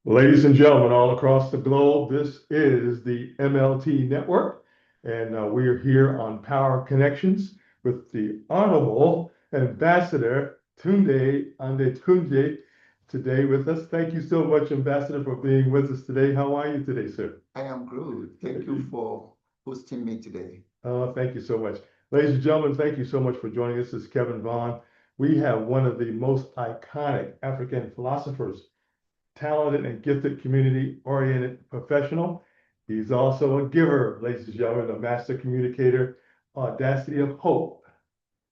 Ladies and gentlemen, all across the globe, this is the MLT Network, and we are here on Power Connections with the Honorable Ambassador Tunde Adetunji today with us. Thank you so much, Ambassador, for being with us today. How are you today, sir? I am good. Thank you for hosting me today. Thank you so much. Ladies and gentlemen, thank you so much for joining us. This is Kevin Vaughan. We have one of the most iconic African philosophers, talented and gifted, community-oriented professional. He's also a giver, ladies and gentlemen, a master communicator, Audacity of Hope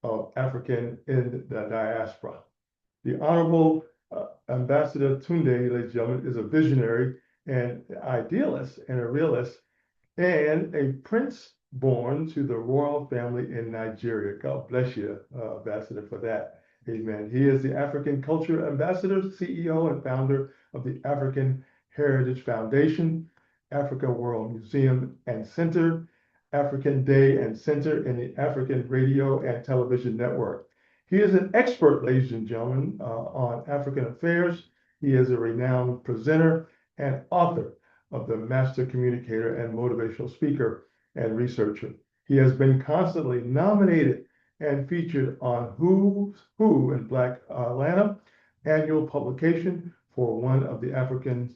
of African in the Diaspora. The Honorable Ambassador Tunde, ladies and gentlemen, is a visionary and idealist and a realist and a prince born to the royal family in Nigeria. God bless you, Ambassador, for that. Amen. He is the African Culture Ambassador, CEO, and founder of the African Heritage Foundation, Africa World Museum and Center, African Day and Center, and the African Radio and Television Network. He is an expert, ladies and gentlemen, on African affairs. He is a renowned presenter and author of the Master Communicator and Motivational Speaker and Researcher. He has been constantly nominated and featured on Who's Who in Black Atlanta annual publication for one of the African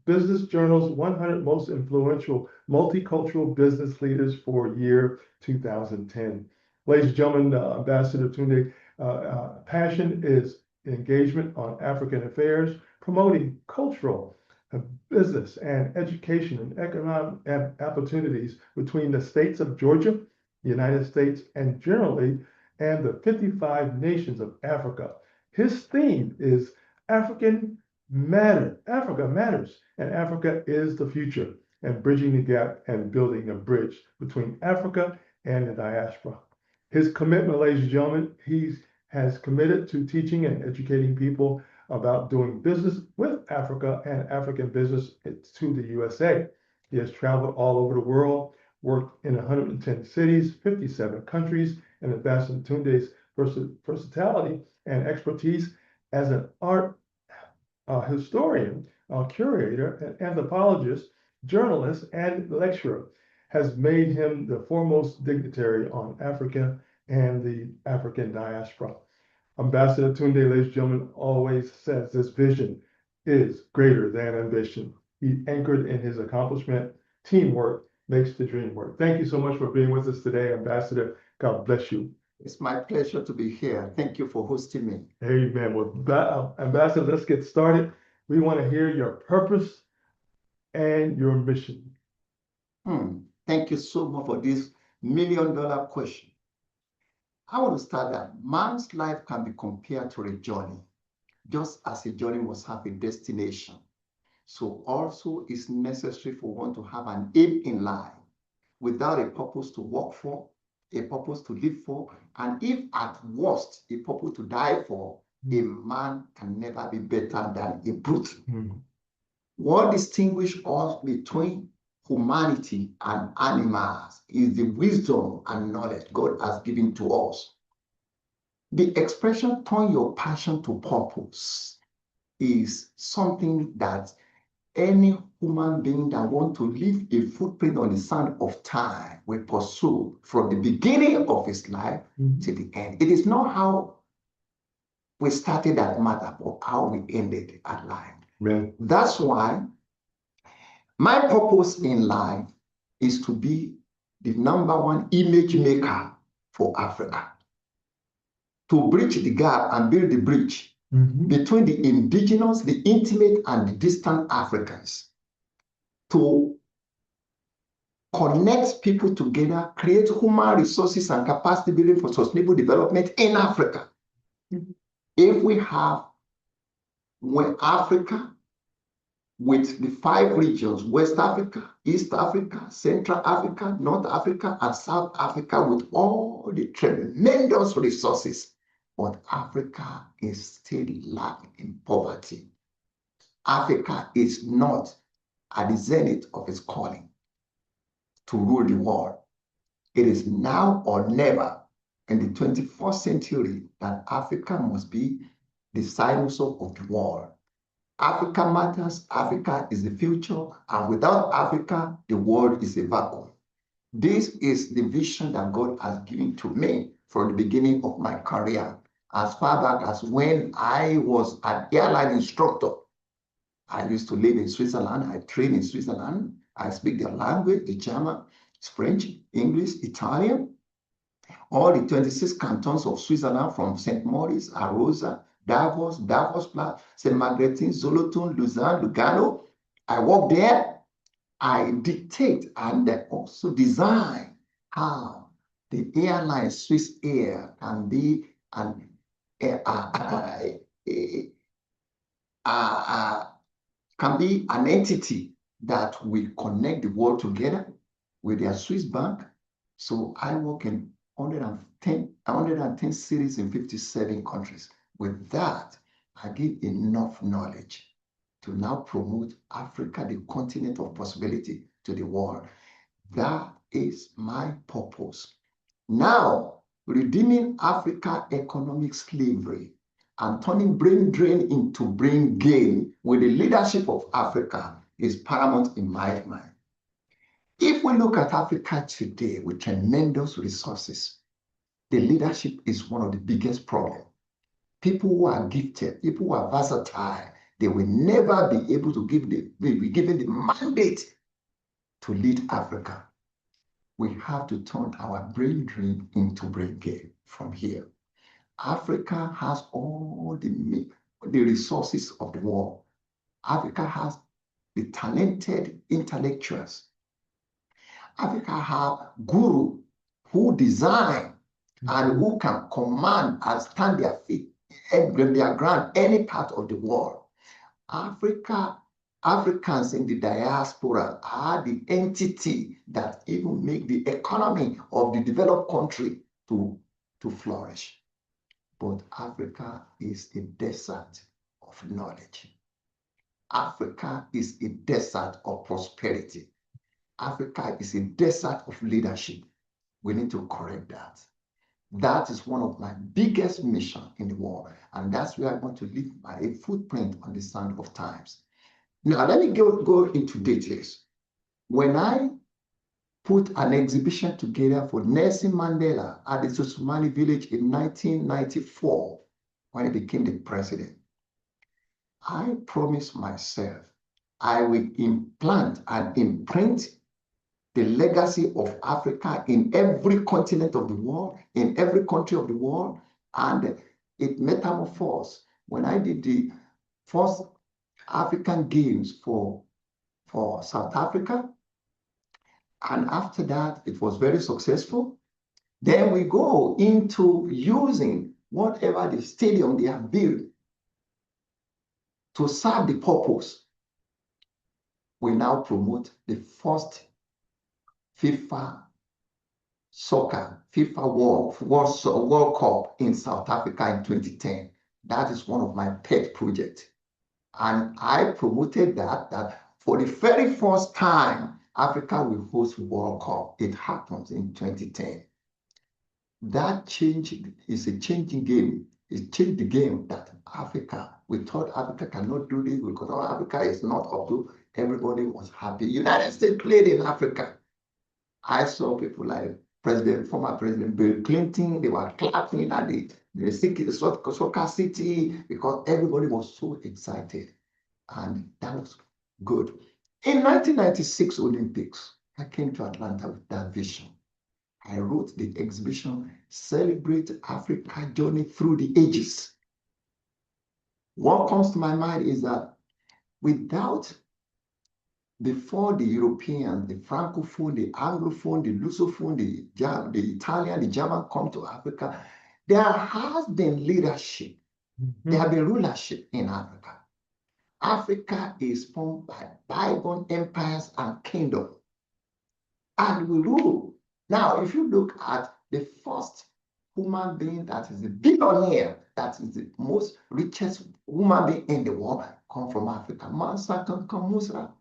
Business Journal's 100 Most Influential Multicultural Business Leaders for year 2010. Ladies and gentlemen, Ambassador Tunde, passion is engagement on African affairs, promoting cultural, business, and education and economic opportunities between the states of Georgia, the United States, and generally, and the 55 nations of Africa. His theme is Africa matters, and Africa is the future, and bridging the gap and building a bridge between Africa and the diaspora. His commitment, ladies and gentlemen, he has committed to teaching and educating people about doing business with Africa and African business to the USA. He has traveled all over the world, worked in 110 cities, 57 countries, and Ambassador Tunde's versatility and expertise as an art historian, curator, and anthropologist, journalist, and lecturer has made him the foremost dignitary on Africa and the African diaspora. Ambassador Tunde, ladies and gentlemen, always says this vision is greater than ambition. He anchored in his accomplishment. Teamwork makes the dream work. Thank you so much for being with us today, Ambassador. God bless you. It's my pleasure to be here. Thank you for hosting me. Amen. Well, Ambassador, let's get started. We want to hear your purpose and your mission. Thank you so much for this million-dollar question. I want to start that man's life can be compared to a journey, just as a journey must have a destination. So also it's necessary for one to have an aim in life. Without a purpose to work for, a purpose to live for, and if at worst, a purpose to die for, a man can never be better than a brute. What distinguishes us between humanity and animals is the wisdom and knowledge God has given to us. The expression turn your passion to purpose is something that any human being that wants to leave a footprint on the sand of time will pursue from the beginning of his life to the end. It is not how we started that matter, but how we ended at life. Amen. That's why my purpose in life is to be the #1 image maker for Africa, to bridge the gap and build the bridge between the indigenous, the intimate, and the distant Africans, to connect people together, create human resources and capacity building for sustainable development in Africa. If we have Africa with the 5 regions, West Africa, East Africa, Central Africa, North Africa, and South Africa, with all the tremendous resources, but Africa is still lacking in poverty. Africa is not at the zenith of its calling to rule the world. It is now or never in the 21st century that Africa must be the sinusoid of the world. Africa matters, Africa is the future, and without Africa, the world is a vacuum. This is the vision that God has given to me from the beginning of my career, as far back as when I was an airline instructor. I used to live in Switzerland, I train in Switzerland, I speak their language, the German, French, English, Italian, all the 26 cantons of Switzerland from St. Moritz, Arosa, Davos, Davos, St. Margrethe, Solothurn, Lausanne, Lugano. I work there. I dictate and also design how the airline Swiss Air can be an entity that will connect the world together with their Swiss bank. So I work in 110 cities in 57 countries. With that, I give enough knowledge to now promote Africa, the continent of possibility, to the world. That is my purpose. Now, redeeming Africa economic slavery and turning brain drain into brain gain with the leadership of Africa is paramount in my mind. If we look at Africa today with tremendous resources, the leadership is one of the biggest problems. People who are gifted, people who are versatile, they will never be able to be given the mandate to lead Africa. We have to turn our brain drain into brain gain from here. Africa has all the resources of the world. Africa has the talented intellectuals. Africa has guru who design and who can command and stand their feet and their ground any part of the world. Africans in the diaspora are the entity that even make the economy of the developed country to flourish. But Africa is a desert of knowledge. Africa is a desert of prosperity. Africa is a desert of leadership. We need to correct that. That is one of my biggest missions in the world. And that's where I want to leave my footprint on the sand of times. Now, let me go into details. When I put an exhibition together for Nelson Mandela at the Sosumani village in 1994, when he became the president, I promised myself I will implant and imprint the legacy of Africa in every continent of the world, in every country of the world, and it metamorphosed. When I did the first African Games for South Africa, and after that, it was very successful. Then we go into using whatever the stadium they have built to serve the purpose. We now promote the first FIFA World Cup in South Africa in 2010. That is one of my pet projects. And I promoted that for the very first time, Africa will host World Cup. It happens in 2010. That change is a changing game. It changed the game that Africa, we thought Africa cannot do this because Africa is not up to, everybody was happy. United States played in Africa. I saw people like former President Bill Clinton, they were clapping at the soccer city because everybody was so excited. And that was good. In 1996 Olympics, I came to Atlanta with that vision. I wrote the exhibition, Celebrate Africa Journey Through the Ages. What comes to my mind is that before the Europeans, the Francophone, the Anglophone, the Lusophone, the Italian, the German come to Africa, there has been leadership. There have been rulership in Africa. Africa is formed by bygone empires and kingdoms. And we rule. Now, if you look at the first human being that is a billionaire, that is the most richest human being in the world, come from Africa, Mansa Musa.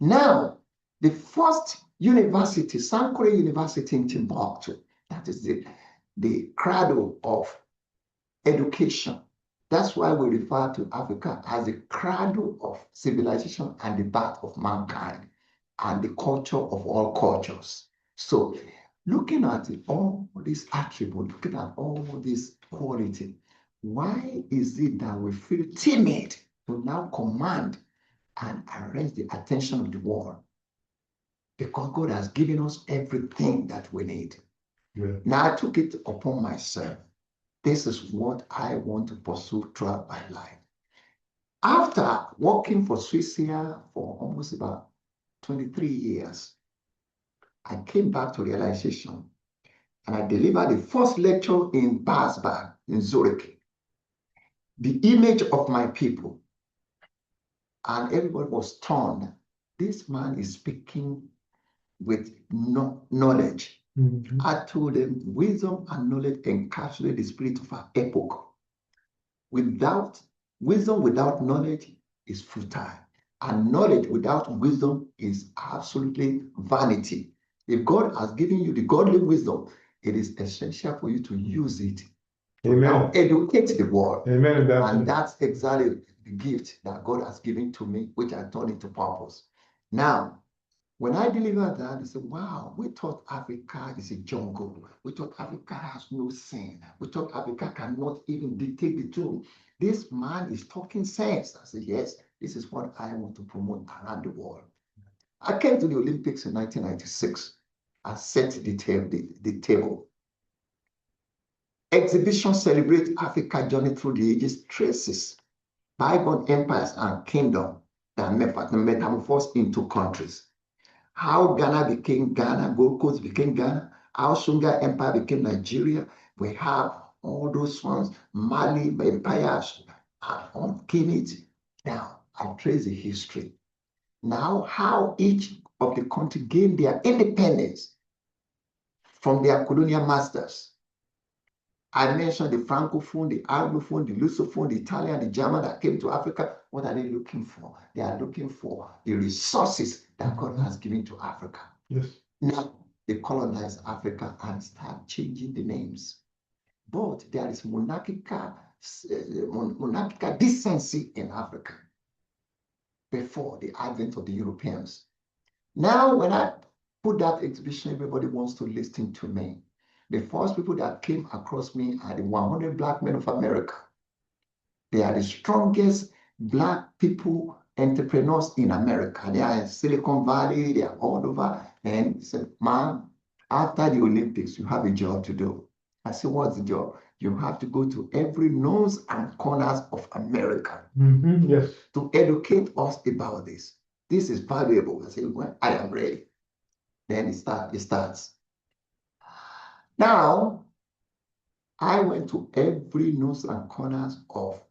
Now, the first university, Sankore University in Timbuktu, that is the cradle of education. That's why we refer to Africa as the cradle of civilization and the birth of mankind and the culture of all cultures. So looking at all these attributes, looking at all this quality, why is it that we feel timid to now command and arrange the attention of the world? Because God has given us everything that we need. Yeah. Now I took it upon myself. This is what I want to pursue throughout my life. After working for Swissia for almost about 23 years, I came back to realization and I delivered the first lecture in Basberg in Zurich. The image of my people, and everybody was stunned. This man is speaking with knowledge. Mhm. I told them wisdom and knowledge encapsulate the spirit of our epoch. Without wisdom, without knowledge is futile, and knowledge without wisdom is absolutely vanity. If God has given you the godly wisdom, it is essential for you to use it to now Amen. educate the world. Amen, And Ambassador. that's exactly the gift that God has given to me, which I turned into purpose. Now, when I delivered that, I said, wow, we thought Africa is a jungle. We thought Africa has no sin. We thought Africa cannot even dictate the truth. This man is talking sense. I said, yes, this is what I want to promote around the world. I came to the Olympics in 1996. I set the table. Exhibition celebrates Africa's journey through the ages, traces bygone empires and kingdoms that metamorphosed into countries. How Ghana became Ghana, Gold Coast became Ghana, how Sunga Empire became Nigeria. We have all those ones, Mali empires, and on it. Now, I trace the history. Now, how each of the country gained their independence from their colonial masters. I mentioned the Francophone, the Anglophone, the Lusophone, the Italian, the German that came to Africa. What are they looking for? They are looking for the resources that God has given to Africa. Yes. Now, they colonize Africa and start changing the names. But there is monarchical decency in Africa before the advent of the Europeans. Now, when I put that exhibition, everybody wants to listen to me. The first people that came across me are the 100 Black men of America. They are the strongest Black people, entrepreneurs in America. They are in Silicon Valley, they are all over. And he said, man, after the Olympics, you have a job to do. I said, what's the job? You have to go to every nose and corners of America Yes. to educate us about this. This is valuable. I said, well, I am ready. Then it starts. Now, I went to every nose and corners of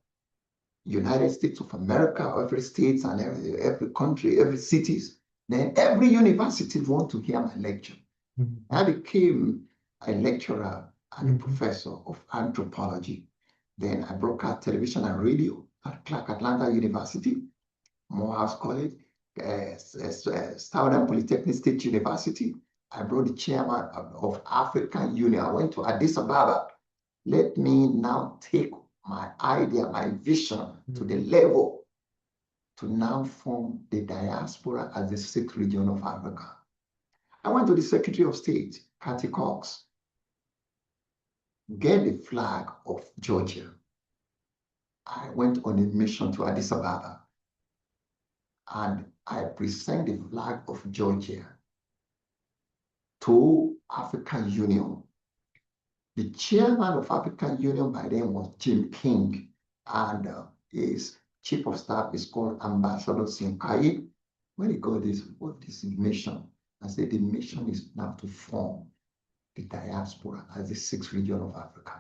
United States of America, every state and every country, every cities. Then every university want to hear my lecture. I became a lecturer and a professor of anthropology. Then I broadcast television and radio at Clark Atlanta University, Morehouse College, Southern Polytechnic State University. I brought the chairman of African Union. I went to Addis Ababa. Let me now take my idea, my vision to the level to now form the diaspora as the sixth region of Africa. I went to the Secretary of State, Cathy Cox, get the flag of Georgia. I went on a mission to Addis Ababa and I present the flag of Georgia to African Union. The chairman of African Union by then was Jim King, and his chief of staff is called Ambassador Tunde. When he got this, what is the mission? I said, the mission is now to form the diaspora as the sixth region of Africa.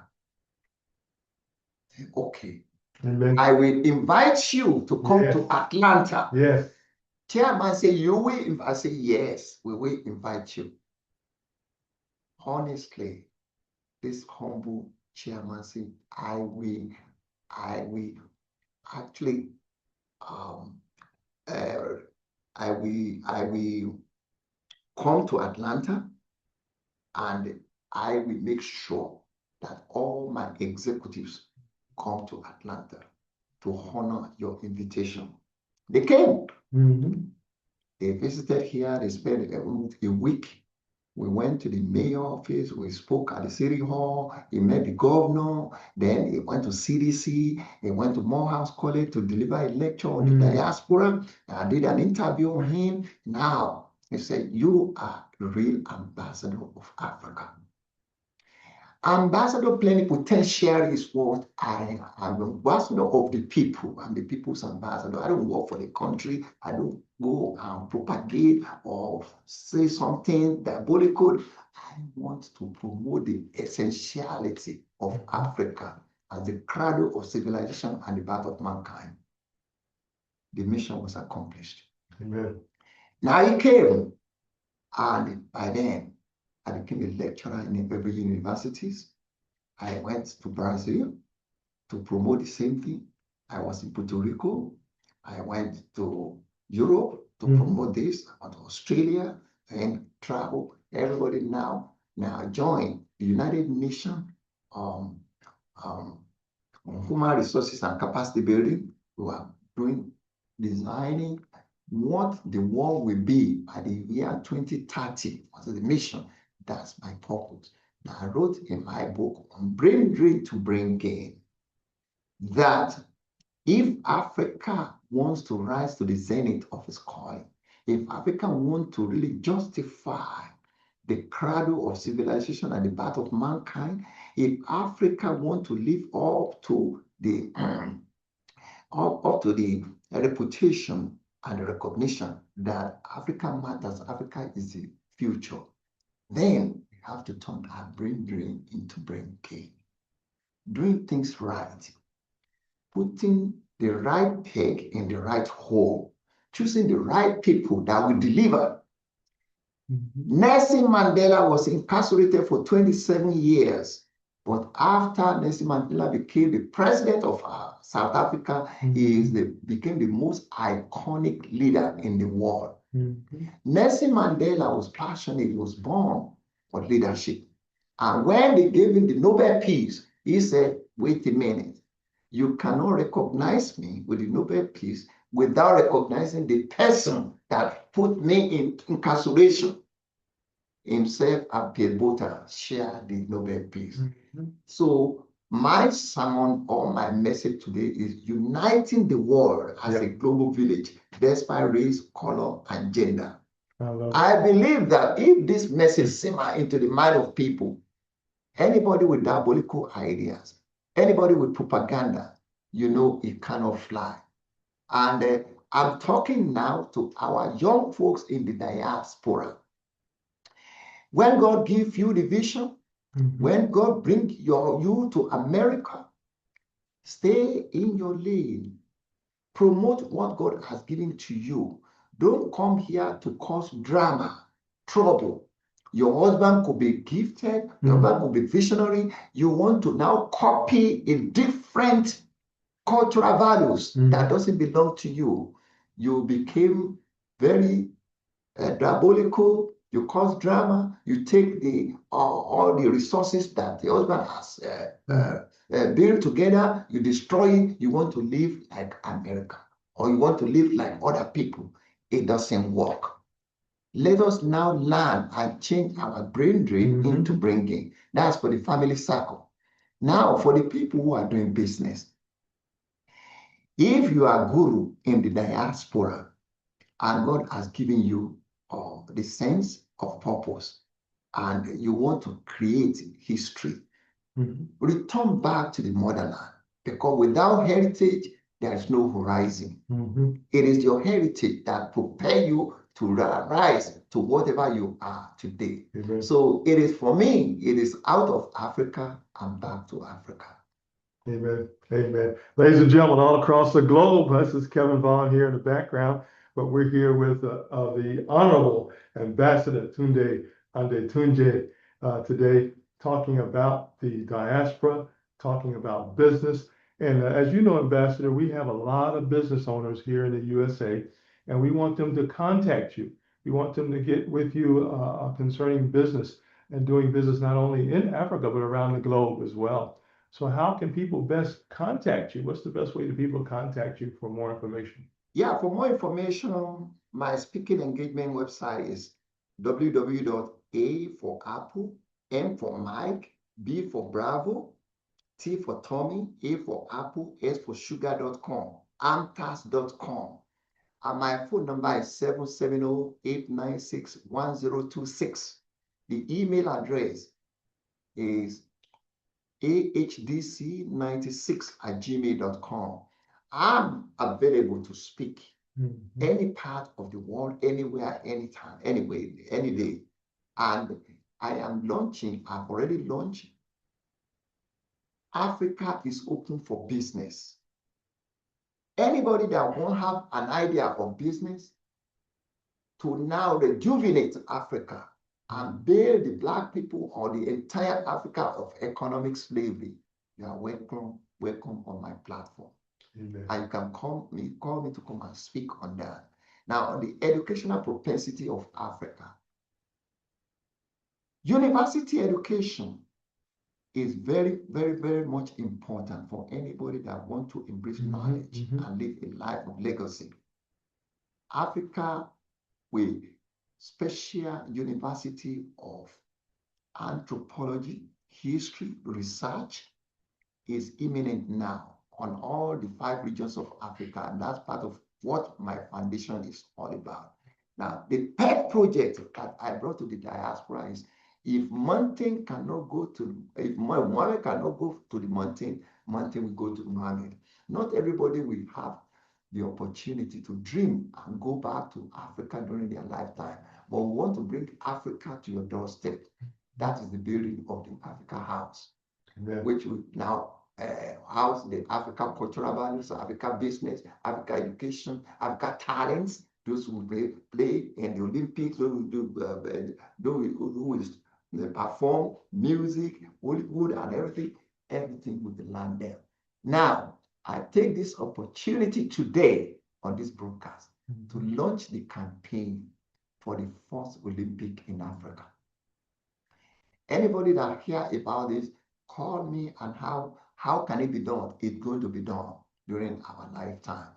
I said, okay. Amen. I will invite you to come to Atlanta. Yes. Chairman said, you will? I said, yes, we will invite you. Honestly, this humble chairman said, I will actually, I will come to Atlanta and I will make sure that all my executives come to Atlanta to honor your invitation. They came. They visited here. They spent a week. We went to the mayor office. We spoke at the city hall. He met the governor. Then he went to CDC. He went to Morehouse College to deliver a lecture on the diaspora. I did an interview on him. Now, he said, you are the real ambassador of Africa. Ambassador plenipotentiary is what I am, ambassador of the people. I'm the people's ambassador. I don't work for the country. I don't go and propagate or say something diabolical. I want to promote the essentiality of Africa as the cradle of civilization and the birth of mankind. The mission was accomplished. Amen. Now he came, and by then, I became a lecturer in every universities. I went to Brazil to promote the same thing. I was in Puerto Rico. I went to Europe to promote this. I went to Australia and travel. Everybody now join the United Nations Human Resources and Capacity Building. We are designing what the world will be by the year 2030. What is the mission? That's my purpose. Now, I wrote in my book on Brain Drain to Brain Gain that if Africa wants to rise to the zenith of its calling, if Africa wants to really justify the cradle of civilization and the birth of mankind, if Africa wants to live up to the reputation and the recognition that Africa matters, Africa is the future, then we have to turn our brain drain into brain gain. Doing things right, putting the right peg in the right hole, choosing the right people that will deliver. Nelson Mandela was incarcerated for 27 years, but after Nelson Mandela became the president of South Africa, he became the most iconic leader in the world. Nelson Mandela was passionate. He was born for leadership. And when they gave him the Nobel Peace, he said, wait a minute. You cannot recognize me with the Nobel Peace without recognizing the person that put me in incarceration. Himself and Pierre Botta share the Nobel Peace. So my sermon or my message today is uniting the world as a global village, despite race, color, and gender. I believe that if this message simmer into the mind of people, anybody with diabolical ideas, anybody with propaganda, it cannot fly. And I'm talking now to our young folks in the diaspora. When God gives you the vision, when God brings you to America, stay in your lane. Promote what God has given to you. Don't come here to cause drama, trouble. Your husband could be gifted, your husband could be visionary. You want to now copy a different cultural values that doesn't belong to you. You became very diabolical. You cause drama. You take all the resources that the husband has built together. You destroy it. You want to live like America, or you want to live like other people. It doesn't work. Let us now learn and change our brain drain into brain gain. That's for the family circle. Now, for the people who are doing business, if you are a guru in the diaspora and God has given you the sense of purpose and you want to create history, return back to the motherland, because without heritage, there is no horizon. It is your heritage that prepares you to rise to whatever you are today. So it is, for me, it is out of Africa and back to Africa. Amen. Amen. Ladies and gentlemen, all across the globe, this is Kevin Vaughan here in the background, but we're here with the Honorable Ambassador Tunde Adetunji today, talking about the diaspora, talking about business. And as you know, Ambassador, we have a lot of business owners here in the USA, and we want them to contact you. We want them to get with you concerning business and doing business not only in Africa, but around the globe as well. So how can people best contact you? What's the best way to people contact you for more information? Yeah, for more information, my speaking engagement website is www.a for Apple, M for Mike, B for Bravo, T for Tommy, A for Apple, S for sugar.com, amtas.com. And my phone number is 770-896-1026. The email address is ahdc96@gmail.com. I'm available to speak any part of the world, anywhere, anytime, anyway, any day. And I've already launched. Africa is open for business. Anybody that won't have an idea of business to now rejuvenate Africa and build the Black people or the entire Africa of economic slavery, you are welcome on my platform. Amen. And you can call me to come and speak on that. Now, on the educational propensity of Africa, university education is very, very, very much important for anybody that wants to embrace knowledge and live a life of legacy. Africa, with special university of anthropology, history, research, is imminent now on all the 5 regions of Africa, and that's part of what my foundation is all about. Now, the pet project that I brought to the diaspora is, if Mountain cannot go to, if Mohammed cannot go to the mountain, mountain will go to Mohammed. Not everybody will have the opportunity to dream and go back to Africa during their lifetime, but we want to bring Africa to your doorstep. That is the building of the Africa House, which will now house the African cultural values, Africa business, Africa education, Africa talents, those who play in the Olympics, those who will perform music, Hollywood, and everything will be land there. Now, I take this opportunity today on this broadcast to launch the campaign for the first Olympic in Africa. Anybody that hear about this, call me, and how can it be done? It's going to be done during our lifetime.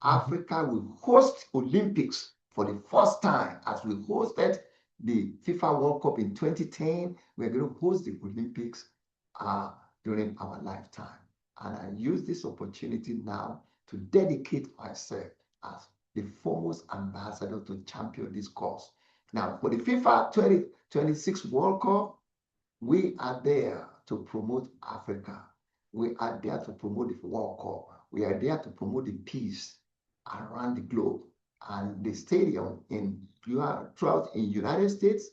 Africa will host Olympics for the first time, as we hosted the FIFA World Cup in 2010. We're going to host the Olympics during our lifetime. And I use this opportunity now to dedicate myself as the foremost ambassador to champion this cause. Now, for the FIFA 2026 World Cup, we are there to promote Africa. We are there to promote the World Cup. We are there to promote the peace around the globe. And the stadium throughout in United States,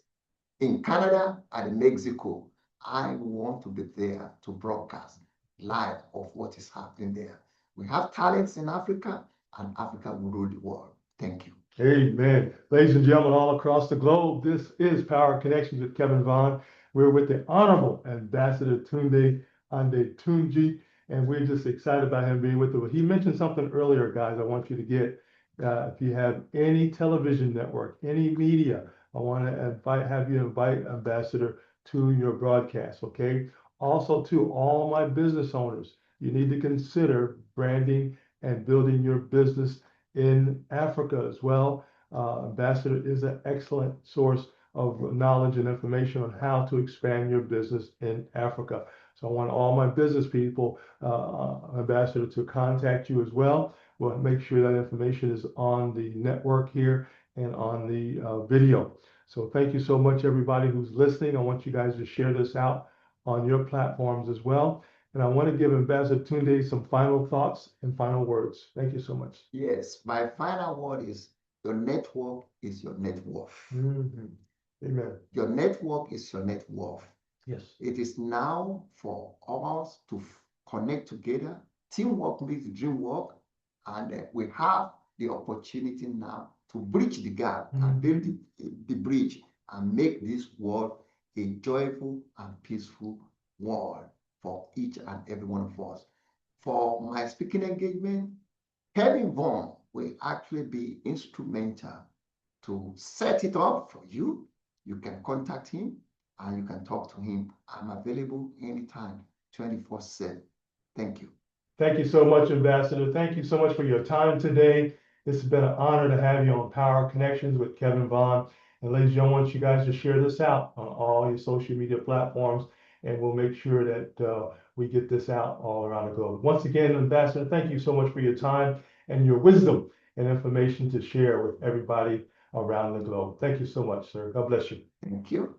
in Canada, and in Mexico, I want to be there to broadcast live of what is happening there. We have talents in Africa, and Africa will rule the world. Thank you. Amen. Ladies and gentlemen, all across the globe, this is Power Connections with Kevin Vaughan. We're with the Honorable Ambassador Tunde Adetunji, and we're just excited about him being with us. He mentioned something earlier, guys, I want you to get. If you have any television network, any media, I want to have you invite Ambassador to your broadcast, okay? Also, to all my business owners, you need to consider branding and building your business in Africa as well. Ambassador is an excellent source of knowledge and information on how to expand your business in Africa. So I want all my business people, Ambassador, to contact you as well. We'll make sure that information is on the network here and on the video. So thank you so much, everybody who's listening. I want you guys to share this out on your platforms as well. And I want to give Ambassador Tunde some final thoughts and final words. Thank you so much. Yes, my final word is, your network is your net worth. Amen. Your network is your net worth. Yes. It is now for us to connect together. Teamwork makes the dream work. And we have the opportunity now to bridge the gap and build the bridge and make this world a joyful and peaceful world for each and every one of us. For my speaking engagement, Kevin Vaughan will actually be instrumental to set it up for you. You can contact him and you can talk to him. I'm available anytime 24/7. Thank you. Thank you so much, Ambassador. Thank you so much for your time today. It's been an honor to have you on Power Connections with Kevin Vaughan. And ladies and gentlemen, I want you guys to share this out on all your social media platforms, and we'll make sure that we get this out all around the globe. Once again, Ambassador, thank you so much for your time and your wisdom and information to share with everybody around the globe. Thank you so much, sir. God bless you. Thank you.